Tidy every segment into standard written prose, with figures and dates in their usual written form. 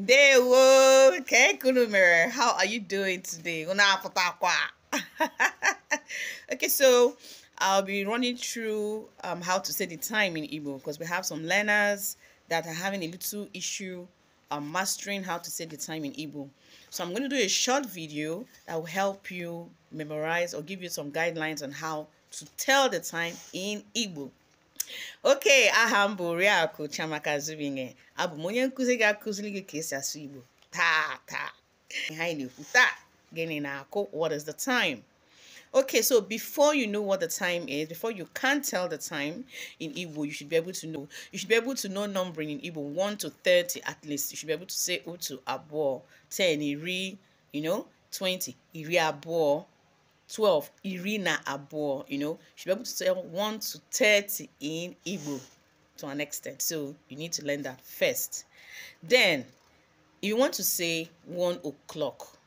Dewo, Kekunumere, how are you doing today? Okay, so I'll be running through how to say the time in Igbo because we have some learners that are having a little issue mastering how to say the time in Igbo. So I'm going to do a short video that will help you memorize or give you some guidelines on how to tell the time in Igbo. Okay, aha m bụ Oriakụ Chiamaka Zubinge. Abụ m onye nkụzi ga-akụziri gị ka esi asụ Igbo taa. Ihe anyị na-ekwu taa, gịnị na-akụ? What is the time? Okay, so before you know what the time is, before you can tell the time in Igbo, you should be able to know. You should be able to know numbering in Igbo 1 to 30 at least. You should be able to say otu abụọ, 10 iri, 20 iri abụọ, 12 iri na abụọ, you should be able to say 1 to 30 in Igbo to an extent. So you need to learn that first. Then you want to say 1 o'clock.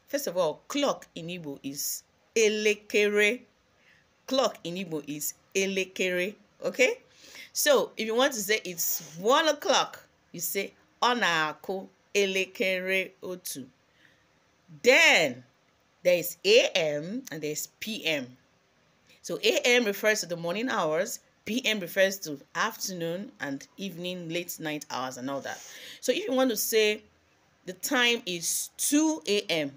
First of all, clock in Igbo is elekere. Clock in Igbo is elekere. Okay? So if you want to say it's 1 o'clock, you say ọ na-akụ elekere otu. Then there is AM and there is PM. So AM refers to the morning hours, PM refers to afternoon and evening, late night hours and all that. So if you want to say the time is 2 AM,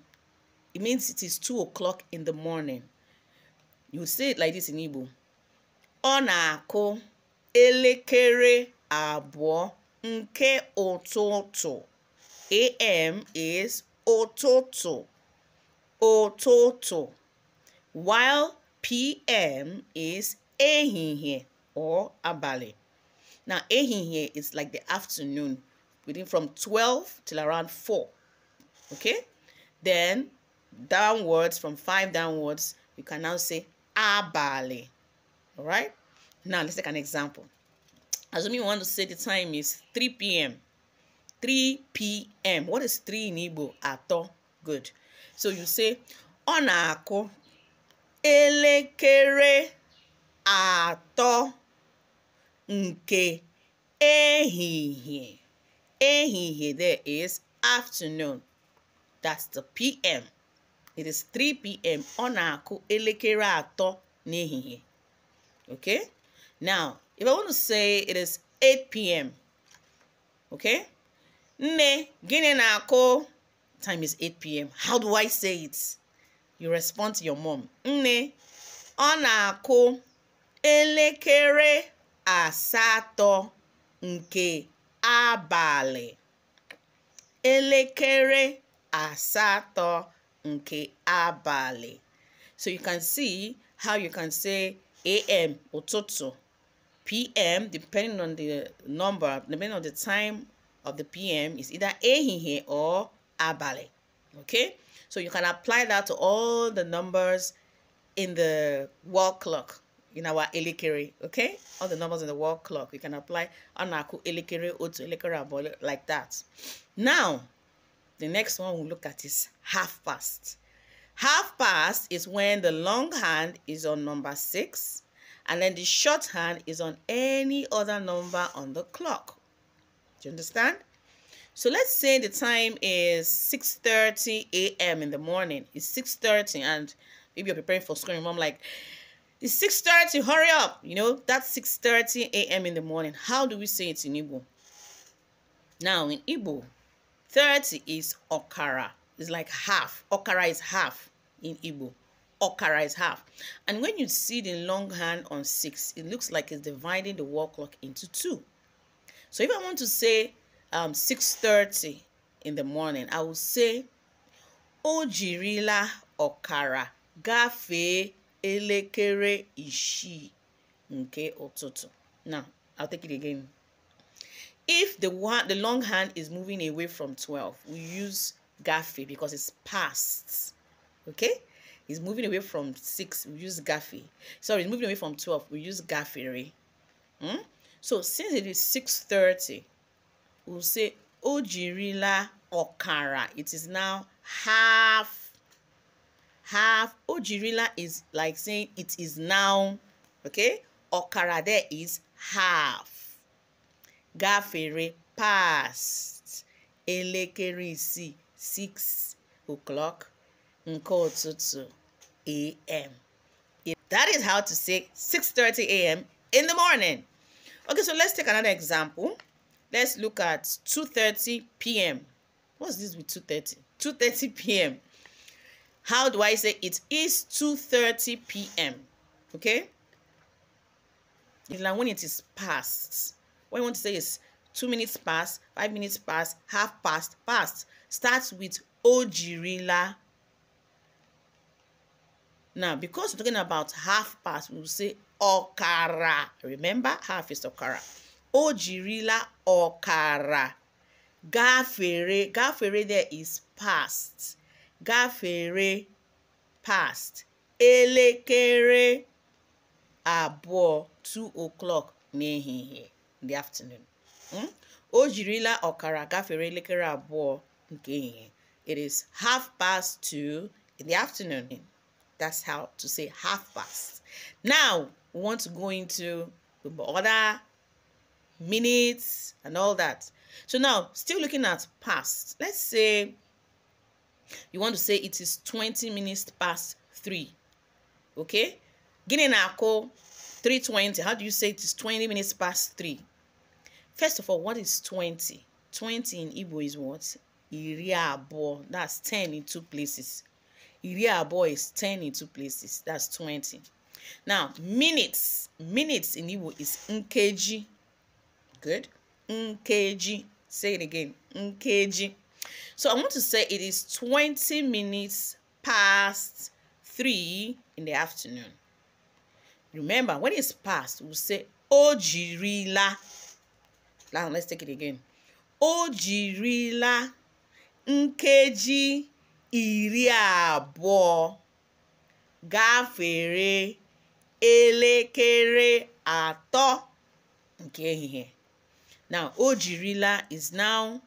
it means it is 2 o'clock in the morning. You would say it like this in Igbo. Ọ na-akụ elekere abụọ nke ụtụtụ. AM is ụtụtụ. Ụtụtụ, while PM is ehihie or abalị. Now ehihie is like the afternoon, within from 12 till around 4. Okay, then downwards, from 5 downwards, you can now say abalị. All right, now let's take an example. Assuming you want to say the time is 3 p.m. 3 p.m. What is 3 in Igbo? Atọ. Good. So you say ọ na-akụ elekere atọ nke ehihie. Ehihie there is afternoon. That's the PM. It is 3 p.m. Ọ na-akụ elekere atọ n'ehihie. Okay? Now, if I want to say it is 8 p.m. Okay? Nne, gịnị na-akụ? Time is 8 p.m. How do I say it? You respond to your mom. Nne, ọ na-akụ elekere asatọ nke abalị. Elekere asatọ nke abalị. So you can see how you can say AM, ụtụtụ, PM, depending on the number, depending on the time of the PM, is either ehihie or abalị. Okay, so you can apply that to all the numbers in the wall clock, in our elekere. Okay, all the numbers in the wall clock, you can apply anaku elekere otu elekere abụọ like that. Now the next one we'll look at is half past. Half past is when the long hand is on number 6 and then the short hand is on any other number on the clock. Do you understand? So let's say the time is 6:30 a.m. in the morning. It's 6:30 and maybe you're preparing for school and your mom like, it's 6:30, hurry up. That's 6:30 a.m. in the morning. How do we say it in Igbo? Now in Igbo, 30 is okara. It's like half. Okara is half in Igbo. Okara is half. And when you see the long hand on 6, it looks like it's dividing the wall clock into 2. So if I want to say 6:30 in the morning, I will say o jirila ọkara gafee elekere isii nke ụtụtụ. Now I'll take it again. If the long hand is moving away from 12, we use gafee because it's past. Okay, it's moving away from 6, we use gafee. Sorry, it's moving away from 12, we use gafere. So since it is 6:30, we'll say o jirila ọkara. It is now half. Half. O jirila is like saying it is now. Okay, ọkara there is half. Gafere, past. Elekere isii, 6 o'clock nke ụtụtụ a.m. That is how to say 6:30 a.m. in the morning. Okay, so let's take another example. Let's look at 2:30 p.m. What's this with 2:30? 2:30 p.m. How do I say it is 2:30 p.m.? Okay? It's like when it is past. What I want to say is 2 minutes past, 5 minutes past, half past, past. Starts with ojirila. Now, because we're talking about half past, we will say okara. Remember, half is okara. Ojirila okara. Gafere. Gafere there is past. Gafere, past. Elekere abụọ, 2 o'clock n'ehihie, in the afternoon. Ojirila okara gafere elekere abụọ nke ehihie. It is 2:30 in the afternoon. That's how to say half past. Now, we want to go into the other minutes and all that. So now, still looking at past. Let's say you want to say it is 20 minutes past 3. Okay? Gini na-akụ 3:20. How do you say it is 20 minutes past 3? First of all, what is 20? 20 in Igbo is what? Iri abụọ. That's 10 in 2 places. Iri abụọ is 10 in 2 places. That's 20. Now, minutes. Minutes in Igbo is nkeji. Good. Nkeji. Say it again. Nkeji. So I want to say it is 20 minutes past 3 in the afternoon. Remember, when it's past, we'll say ojirila. Now, let's take it again. Ojirila nkeji iri abụọ gafere elekere atọ nke ehihie. Now, ojirila is now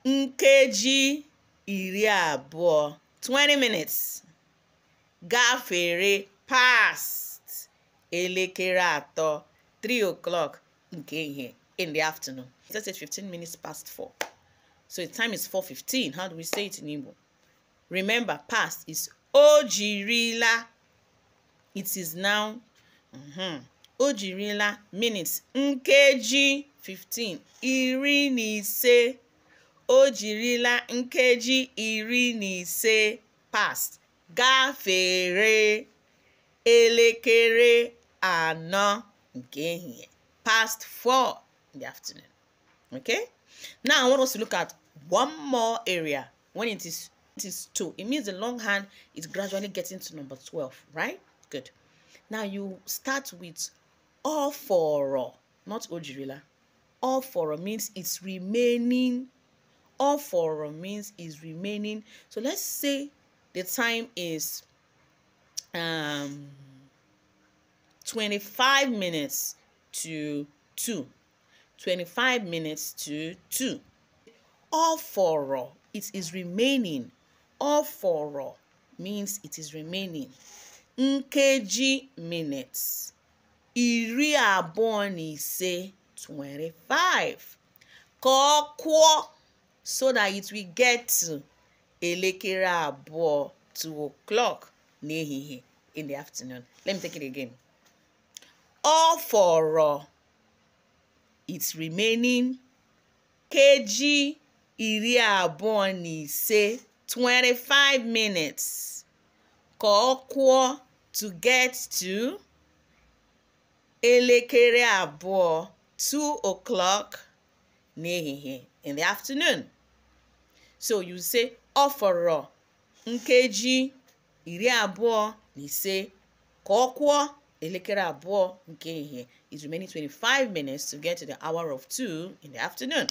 nkeji iri abụọ, 20 minutes. Gafere, past elekere atọ, 3 o'clock nke ehihie, in the afternoon. Let's say 15 minutes past 4. So the time is 4:15. How do we say it in Igbo? Remember, past is ojirila. It is now ojirila minutes. Nkeji 15. Iri na ise. Ojirila nkeji iri na ise past. Gafere elekere anọ nke ehihie. Past 4 in the afternoon. Okay? Now I want us to look at one more area. When it is 2, it means the long hand is gradually getting to number 12, right? Good. Now you start with oforo, not ojirila. Oforo means it's remaining. Oforo means is remaining. So let's say the time is 25 minutes to 2. 25 minutes to 2. Oforo, it is remaining. Oforo means it is remaining. Nkeji minutes. Iri abụọ na ise, 25. Kọkwọ, so that it will get to elekere abụọ, 2 o'clock n'ehihie, in the afternoon. Let me take it again. Oforo, it's remaining. Keji iri abụọ na ise, 25 minutes. Kọkwọ, to get to elekere abụọ, 2 o'clock n'ehihie, in the afternoon. So you say oforo nkeji iri abụọ na ise kọkwọ elekere abụọ nke ehihie is remaining 25 minutes to get to the hour of 2 in the afternoon.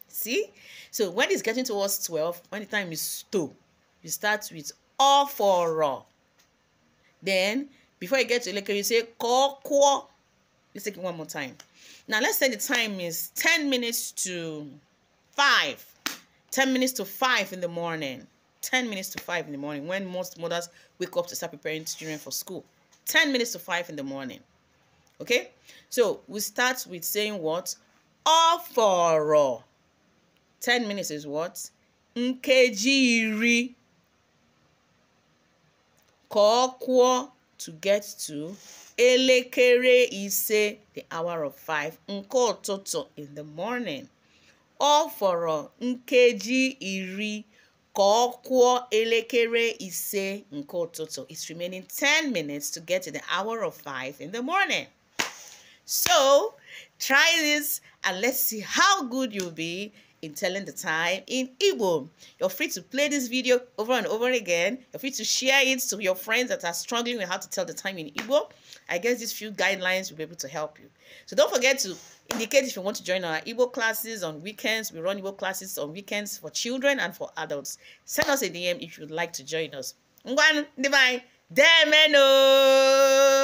See? So when it's getting towards 12, when the time is 2, you start with oforo. Then, before you get to elekere, you say kọkwọ. Let's take it one more time. Now, let's say the time is 10 minutes to 5. 10 minutes to 5 in the morning. 10 minutes to 5 in the morning, when most mothers wake up to start preparing children for school. 10 minutes to 5 in the morning. Okay? So, we start with saying what? Oforo. 10 minutes is what? Nkeji iri. Ka to get to elekere ise, the hour of 5. Nke ụtụtụ in the morning. Ọ fọrọ nkeji iri ka elekere ise nke ụtụtụ. It's remaining 10 minutes to get to the hour of 5 in the morning. So, try this and let's see how good you'll be in telling the time in Igbo. You're free to play this video over and over again. You're free to share it to your friends that are struggling with how to tell the time in Igbo. I guess these few guidelines will be able to help you. So don't forget to indicate if you want to join our Igbo classes on weekends. We run Igbo classes on weekends for children and for adults. Send us a DM if you'd like to join us. Ngwan, divine, demeno.